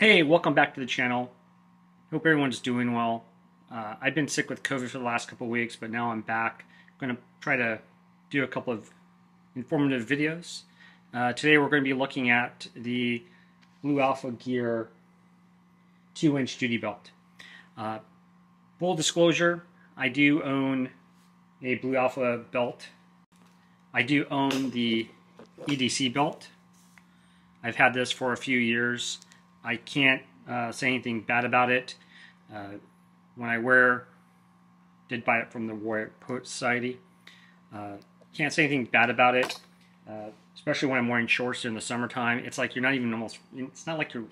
Hey, welcome back to the channel. Hope everyone's doing well. I've been sick with COVID for the last couple of weeks, but now I'm back. I'm going to try to do a couple of informative videos. Today we're going to be looking at the Blue Alpha Gear 2-inch duty belt. Full disclosure, I do own a Blue Alpha belt. I do own the EDC belt. I've had this for a few years. I can't say anything bad about it. When I did buy it from the Warrior Poet Society. Can't say anything bad about it, especially when I'm wearing shorts in the summertime. It's like you're not even it's not like you're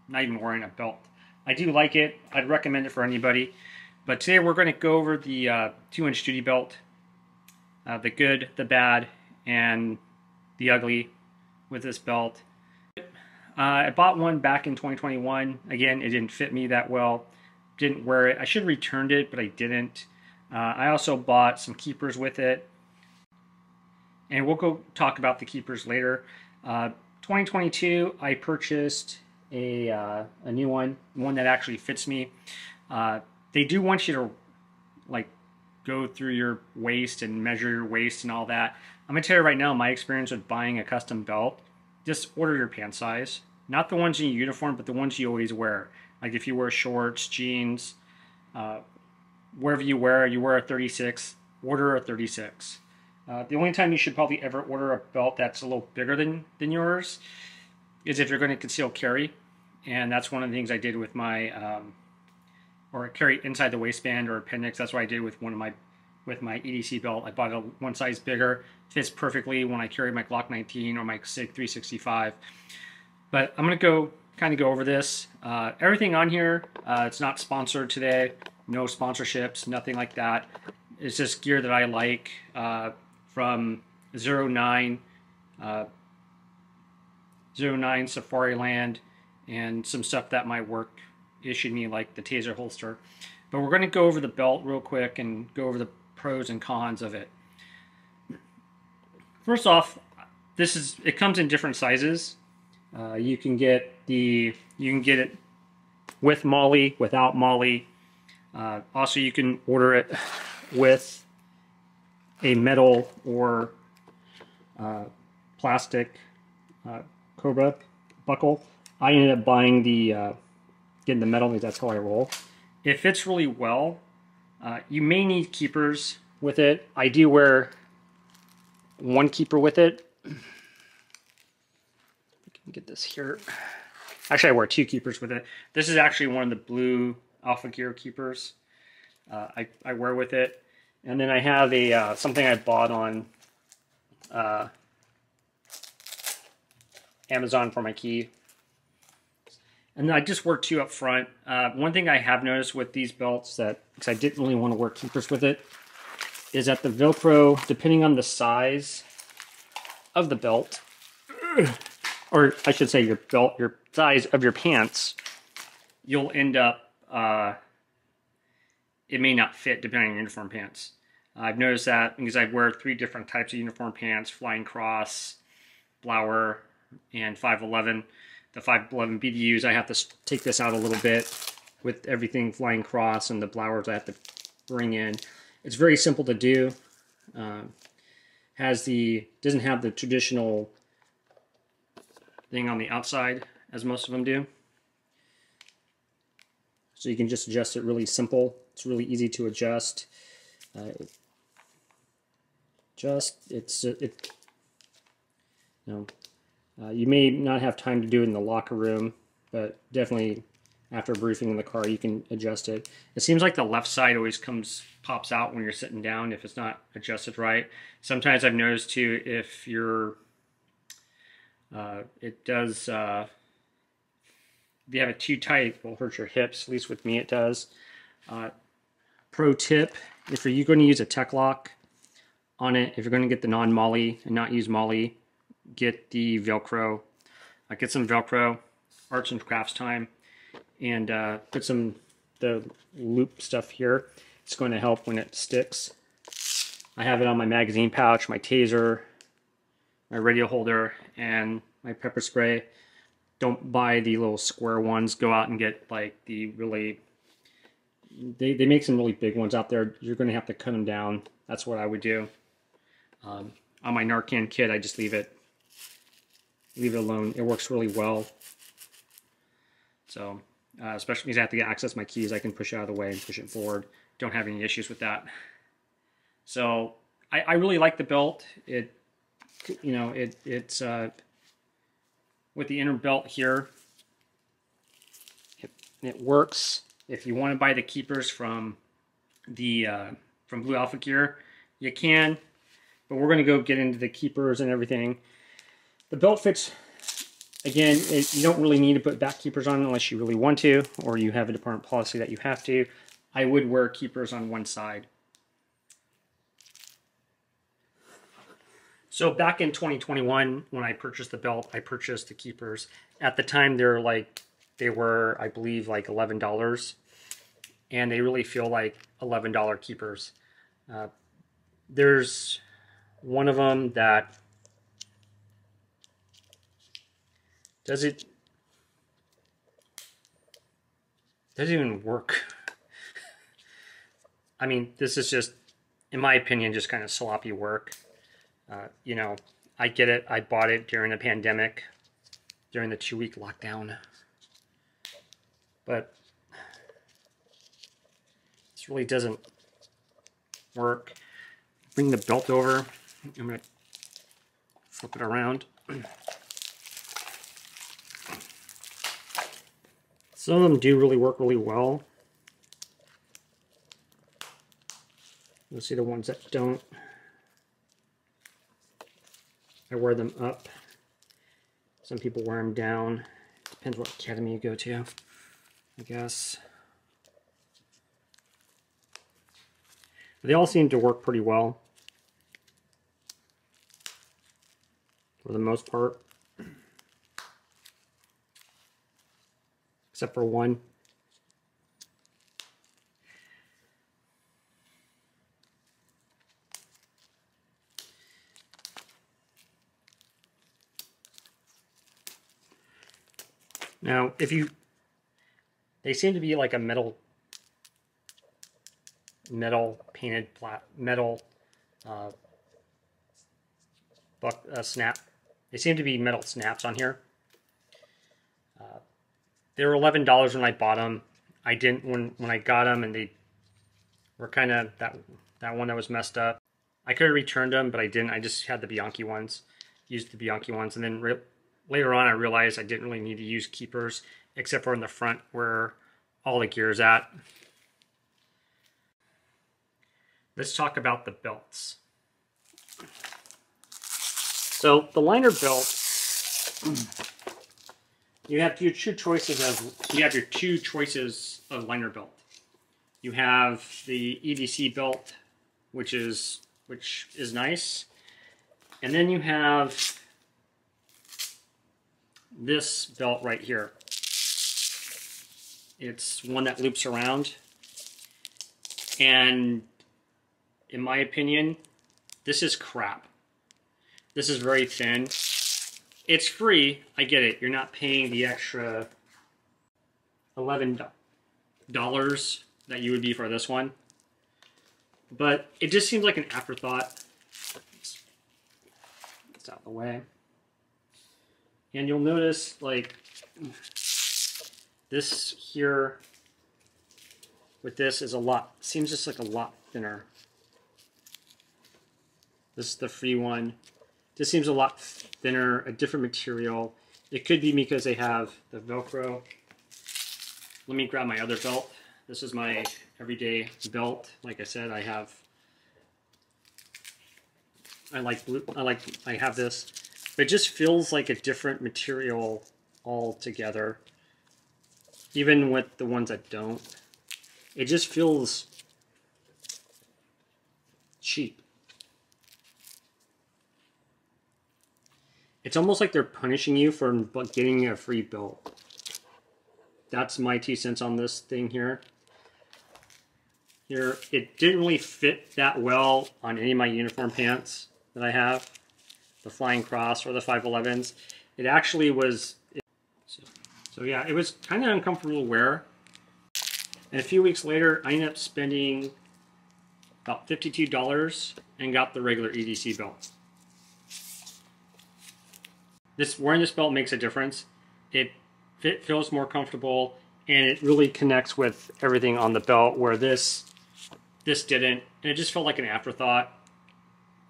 not even wearing a belt. I do like it. I'd recommend it for anybody. But today we're going to go over the 2-inch duty belt, the good, the bad, and the ugly with this belt. I bought one back in 2021. Again, it didn't fit me that well. Didn't wear it. I should have returned it, but I didn't. I also bought some keepers with it. And we'll go talk about the keepers later. 2022, I purchased a new one that actually fits me. They do want you to like go through your waist and measure your waist and all that. I'm going to tell you right now, my experience with buying a custom belt, just order your pant size. Not the ones in your uniform, but the ones you always wear. Like if you wear shorts, jeans, wherever you wear a 36, order a 36. The only time you should probably ever order a belt that's a little bigger than yours is if you're going to conceal carry. And that's one of the things I did with my, or carry inside the waistband or appendix. That's what I did with with my EDC belt. I bought it one size bigger. Fits perfectly when I carry my Glock 19 or my SIG 365. But I'm going to kind of go over this. Everything on here, it's not sponsored today. No sponsorships, nothing like that. It's just gear that I like from 09 Safariland, and some stuff that my work issued me, like the Taser holster. But we're going to go over the belt real quick and go over the pros and cons of it. First off, it comes in different sizes. You can get it with MOLLE, without MOLLE. Also, you can order it with a metal or plastic Cobra buckle. I ended up buying getting the metal because that's how I roll. It fits really well. You may need keepers with it. I do wear one keeper with it. Get this here. Actually, I wear two keepers with it. This is actually one of the Blue Alpha Gear keepers I wear with it. And then I have a something I bought on Amazon for my key. And then I just wear two up front. One thing I have noticed with these belts, because I didn't really want to wear keepers with it, is that the Velcro, depending on the size of the belt, or I should say your size of your pants, you'll end up, it may not fit depending on your uniform pants. I've noticed that because I wear 3 different types of uniform pants: Flying Cross, Blower, and 511. The 511 BDUs, I have to take this out a little bit with everything Flying Cross, and the Blowers I have to bring in. It's very simple to do. Doesn't have the traditional thing on the outside as most of them do. So you can just adjust it really simple. It's really easy to adjust. You may not have time to do it in the locker room, but definitely after a briefing in the car, you can adjust it. It seems like the left side always pops out when you're sitting down if it's not adjusted right. Sometimes I've noticed too, if you're, if you have it too tight, it will hurt your hips. At least with me, it does. Pro tip: if you're going to use a Tech Lock on it, if you're going to get the non-MOLLE and not use MOLLE, get the Velcro. Get some Velcro, arts and crafts time, and put the loop stuff here. It's going to help when it sticks. I have it on my magazine pouch, my taser, my radio holder, and my pepper spray. don't buy the little square ones. Go out and get like the really, they make some really big ones out there. You're going to have to cut them down. That's what I would do. On my Narcan kit, I just leave it alone. It works really well. So, especially because I have to access my keys, I can push it out of the way and push it forward. Don't have any issues with that. So, I really like the belt. It's with the inner belt here. It works. If you want to buy the keepers from Blue Alpha Gear, you can. But we're going to go get into the keepers and everything. The belt fits. Again, you don't really need to put back keepers on unless you really want to, or you have a department policy that you have to. I would wear keepers on one side. So back in 2021, when I purchased the belt, I purchased the keepers. At the time, they were, I believe, like $11, and they really feel like $11 keepers. There's one of them that doesn't even work. I mean, this is just, in my opinion, just kind of sloppy work. You know, I get it. I bought it during the pandemic, during the 2-week lockdown. But this really doesn't work. Bring the belt over. I'm going to flip it around. Some of them do really work really well. You'll see the ones that don't. I wear them up. Some people wear them down. Depends what academy you go to, I guess. But they all seem to work pretty well, for the most part. Except for one. Now, they seem to be like a metal painted snap. They seem to be metal snaps on here. They were $11 when I bought them. I didn't when I got them, and they were kind of that one that was messed up. I could have returned them, but I didn't. I just had the Bianchi ones, used the Bianchi ones, and then later on, I realized I didn't really need to use keepers, except for in the front where all the gear is at. Let's talk about the belts. So the liner belt, you have your two choices of liner belt. You have the EDC belt, which is nice, and then you have this belt right here. It's one that loops around, and in my opinion, this is crap. This is very thin. It's free, I get it. You're not paying the extra $11 that you would be for this one, but it just seems like an afterthought. It's out of the way. And you'll notice, like, this here with this is seems just like a lot thinner. This is the free one. This seems a lot thinner, a different material. It could be because they have the Velcro. Let me grab my other belt. This is my everyday belt. Like I said, I have this. But it just feels like a different material altogether. Even with the ones that don't. It just feels cheap. It's almost like they're punishing you for getting a free belt. That's my 2 cents on this thing here. Here, it didn't really fit that well on any of my uniform pants that I have. The Flying Cross or the 511s. It actually was, let's So yeah, it was kind of uncomfortable to wear. And a few weeks later, I ended up spending about $52 and got the regular EDC belt. Wearing this belt makes a difference. It feels more comfortable, and it really connects with everything on the belt, where this didn't. And it just felt like an afterthought.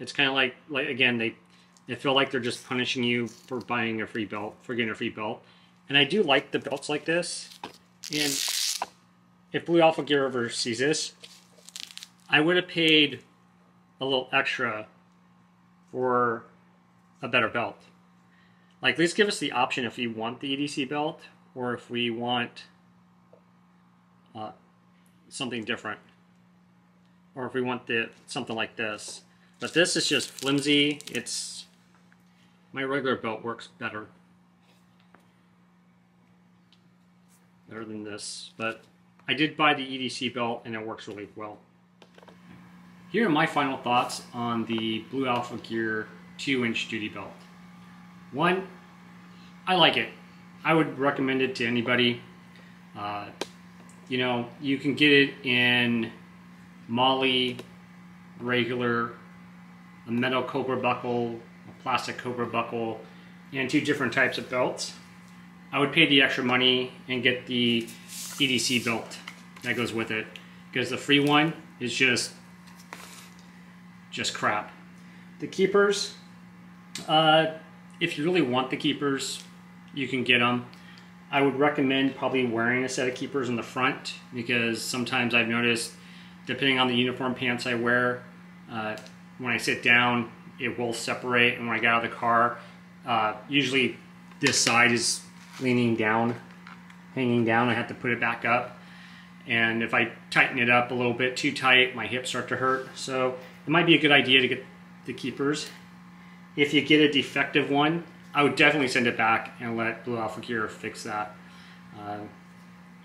It's kind of like again, they feel like they're just punishing you for buying a free belt, for getting a free belt. And I do like the belts like this. And if Blue Alpha Gear ever sees this, I would have paid a little extra for a better belt. Like, please give us the option if we want the EDC belt or if we want something different, or if we want something like this. But this is just flimsy. My regular belt works better than this, but I did buy the EDC belt and it works really well. Here are my final thoughts on the Blue Alpha Gear 2-inch duty belt. One, I like it. I would recommend it to anybody. You know, you can get it in MOLLE, regular, a metal cobra buckle, a plastic cobra buckle, and 2 different types of belts. I would pay the extra money and get the EDC belt that goes with it, because the free one is just crap. The keepers, if you really want the keepers, you can get them. I would recommend probably wearing a set of keepers in the front, because sometimes I've noticed, depending on the uniform pants I wear, when I sit down, it will separate, and when I get out of the car, usually this side is leaning down, hanging down. I have to put it back up, and if I tighten it up a little bit too tight, my hips start to hurt. So it might be a good idea to get the keepers. If you get a defective one, I would definitely send it back and let Blue Alpha Gear fix that.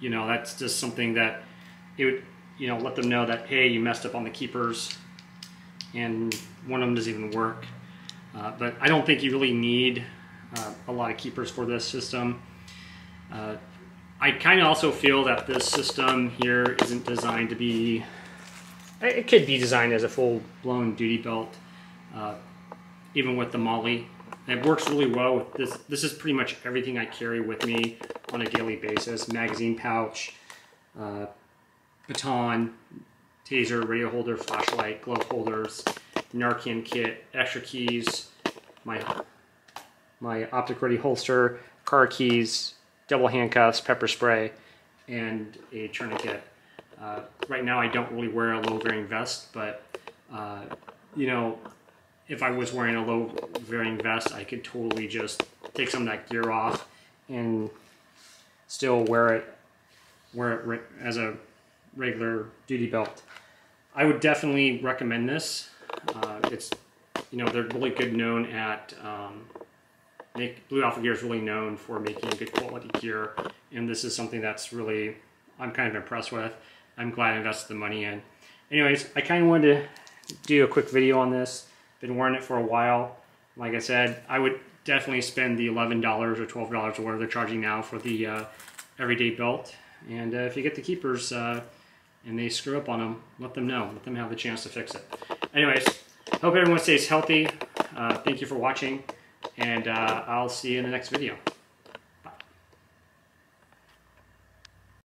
You know, that's just something that it would, you know, let them know that, hey, you messed up on the keepers and one of them doesn't even work. But I don't think you really need a lot of keepers for this system. I kind of also feel that this system here isn't designed to be, it could be designed as a full-blown duty belt, even with the MOLLE. It works really well with this. This is pretty much everything I carry with me on a daily basis. Magazine pouch, baton, taser, radio holder, flashlight, glove holders, Narcan kit, extra keys, my optic ready holster, car keys, double handcuffs, pepper spray, and a tourniquet. Right now I don't really wear a low varying vest, but you know, if I was wearing a low varying vest, I could totally just take some of that gear off and still wear it as a regular duty belt. I would definitely recommend this. It's, you know, they're really good known at Blue Alpha Gear is really known for making good quality gear, and this is something that's really, I'm kind of impressed with. I'm glad I invested the money in. Anyways, I kind of wanted to do a quick video on this. Been wearing it for a while. Like I said, I would definitely spend the $11 or $12 or whatever they're charging now for the everyday belt. And if you get the keepers and they screw up on them, let them know. Let them have the chance to fix it. Anyways, hope everyone stays healthy. Thank you for watching, and I'll see you in the next video.